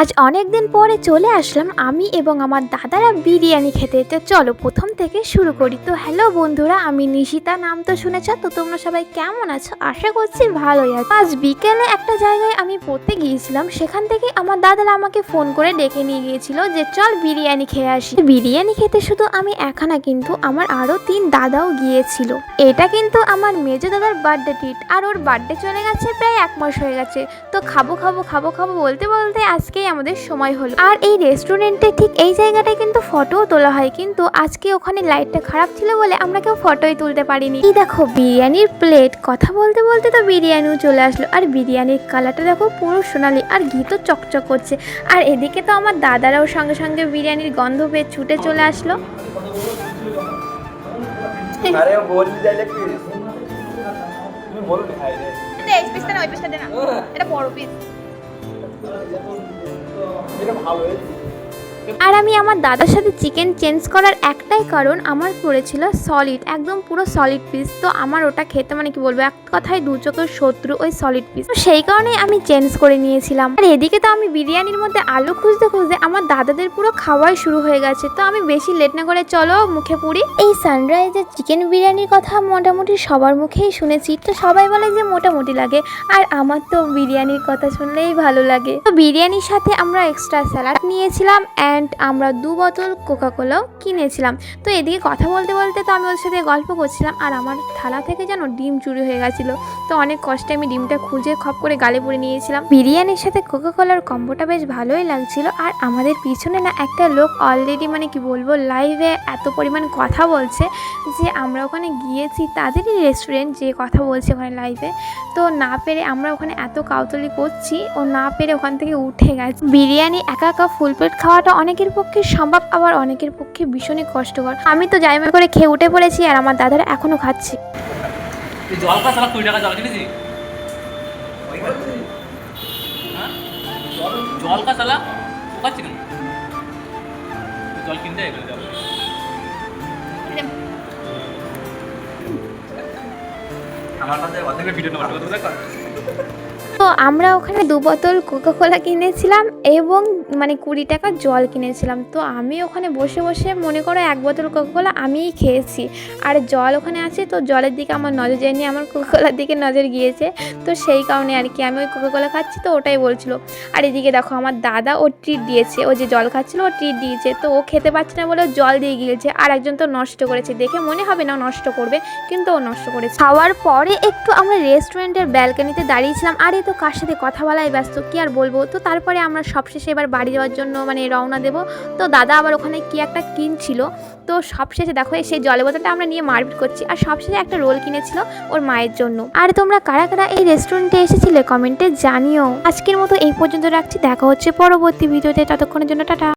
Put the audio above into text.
আজ অনেক দিন পরে চলে আসলাম আমি এবং আমার দাদারা বিরিয়ানি খেতে। তো চলো প্রথম থেকে শুরু করি। তো হ্যালো বন্ধুরা, আমি নিশিতা, নাম তো শুনেছ। তো তোমরা সবাই কেমন আছো? আশা করছি ভালোই আছো। আজ বিকেলে একটা জায়গায় আমি পড়তে গিয়েছিলাম, সেখান থেকে আমার দাদারা আমাকে ফোন করে ডেকে নিয়ে গিয়েছিল যে চল বিরিয়ানি খেয়ে আসি। বিরিয়ানি খেতে শুধু আমি একা না, কিন্তু আমার আরও 3 দাদাও গিয়েছিল। এটা কিন্তু আমার মেজো দাদার বার্থডে ট্রিট, আর ওর বার্থডে চলে গেছে প্রায় 1 মাস হয়ে গেছে। তো খাবো খাবো খাবো খাবো বলতে বলতে আজকেই আমাদের সময় হলো। আর এই রেস্টুরেন্টে ঠিক এই জায়গাটায় কিন্তু ফটোও তোলা হয়, কিন্তু আজকে ওখানে লাইটটা খারাপ ছিল বলে আমরা কেউ ফটোই তুলতে পারিনি। এই দেখো বিরিয়ানির প্লেট, কথা বলতে বলতে তো বিরিয়ানিও চলে আসলো। আর বিরিয়ানির কালারটা দেখো পুরো সোনালি, আর ঘি তো চকচক করছে। আর এদিকে তো আমার দাদারাও সঙ্গে সঙ্গে বিরিয়ানির গন্ধ পেয়ে ছুটে চলে আসলো। এটা বড় পিস। আর আমি আমার দাদার সাথে চিকেন চেঞ্জ করার একটাই কারণ, আমার পড়েছিল সলিড, একদম পুরো সলিড পিস। তো আমার ওটা খেতে মানে কি বলবো, এক কথায় 2 চোখের শত্রু ওই সলিড পিস। তো সেই কারণেই আমি চেঞ্জ করে নিয়েছিলাম। আর এদিকে তো আমি বিরিয়ানির মধ্যে আলু খুঁজতে খুঁজতে আমার দাদাদের পুরো খাওয়াই শুরু হয়ে গেছে। তো আমি বেশি লেট না করে চলো মুখে পুরি। এই সানরাইজের চিকেন বিরিয়ানির কথা মোটামুটি সবার মুখেই শুনেছি, তো সবাই বলে যে মোটামুটি লাগে। আর আমার তো বিরিয়ানির কথা শুনলেই ভালো লাগে। তো বিরিয়ানির সাথে আমরা এক্সট্রা স্যালাড নিয়েছিলাম, অ্যান্ড আমরা 2 বোতল কোকা কোলাও কিনেছিলাম। তো এদিকে কথা বলতে বলতে তো আমি ওর সাথে গল্প করছিলাম, আর আমার থালা থেকে যেন ডিম চুরি হয়ে গেছিলো। তো অনেক কষ্টে আমি ডিমটা খুঁজে খপ করে গালে পরে নিয়েছিলাম। বিরিয়ানির সাথে কোকা কোলার কম্বোটা বেশ ভালোই লাগছিল। আর আমাদের পিছনে না একটা লোক অলরেডি মানে কি বলবো লাইভে এত পরিমাণ কথা বলছে যে আমরা ওখানে গিয়েছি তাদেরই রেস্টুরেন্ট, যে কথা বলছে ওখানে লাইভে। তো না পেরে আমরা ওখানে এত কাউতলি করছি, ও না পেরে ওখান থেকে উঠে গেছে। বিরিয়ানি একা একা ফুল প্লেট খাওয়াটা অনেকের পক্ষে সম্ভব, আবার অনেকের পক্ষে ভীষণই কষ্টকর। আমি তো জাইমা করে খেয়ে উঠে পড়েছি, আর আমার দাদারা এখনো খাচ্ছে। জল খা সালা 20 টাকা জল কিনেছি। জল খা সালা খাচ্ছি কেন? জল কিনতে এগুলো জল আমার কাছে অর্ধেক ভিডিও নেওয়ার কথা দেখা। তো আমরা ওখানে 2 বোতল কোকা কোলা কিনেছিলাম এবং মানে 20 টাকার জল কিনেছিলাম। তো আমি ওখানে বসে বসে মনে করো 1 বোতল কোকা কোলা আমিই খেয়েছি, আর জল ওখানে আছে। তো জলের দিকে আমার নজর যায়নি, আমার কোকা কোলার দিকে নজর গিয়েছে। তো সেই কারণে আর কি আমি ওই কোকা কোলা খাচ্ছি, তো ওটাই বলছিল। আর এদিকে দেখো আমার দাদা ও ট্রিট দিয়েছে, ও যে জল খাচ্ছিল ও ট্রিট দিয়েছে। তো ও খেতে পারছে না বলে জল দিয়ে গিয়েছে, আর একজন তো নষ্ট করেছে। দেখে মনে হবে না নষ্ট করবে, কিন্তু ও নষ্ট করেছে। খাওয়ার পরে একটু আমরা রেস্টুরেন্টের ব্যালকনিতে দাঁড়িয়েছিলাম, আর এই তো কার সাথে কথা বলাই ব্যস্ত, কি আর বলবো। তো তারপরে আমরা সবশেষে এবার বাড়ি যাওয়ার জন্য মানে রওনা দেবো। তো দাদা আবার ওখানে কি একটা কিনছিল। তো সবশেষে দেখো সেই জলের বোতলটা আমরা নিয়ে মারপিট করছি, আর সবশেষে একটা রোল কিনেছিল ওর মায়ের জন্য। আর তোমরা কারা কারা এই রেস্টুরেন্টে এসেছিলে কমেন্টে জানিও। আজকের মতো এই পর্যন্ত রাখছি, দেখা হচ্ছে পরবর্তী ভিডিওতে। ততক্ষণের জন্য টাটা।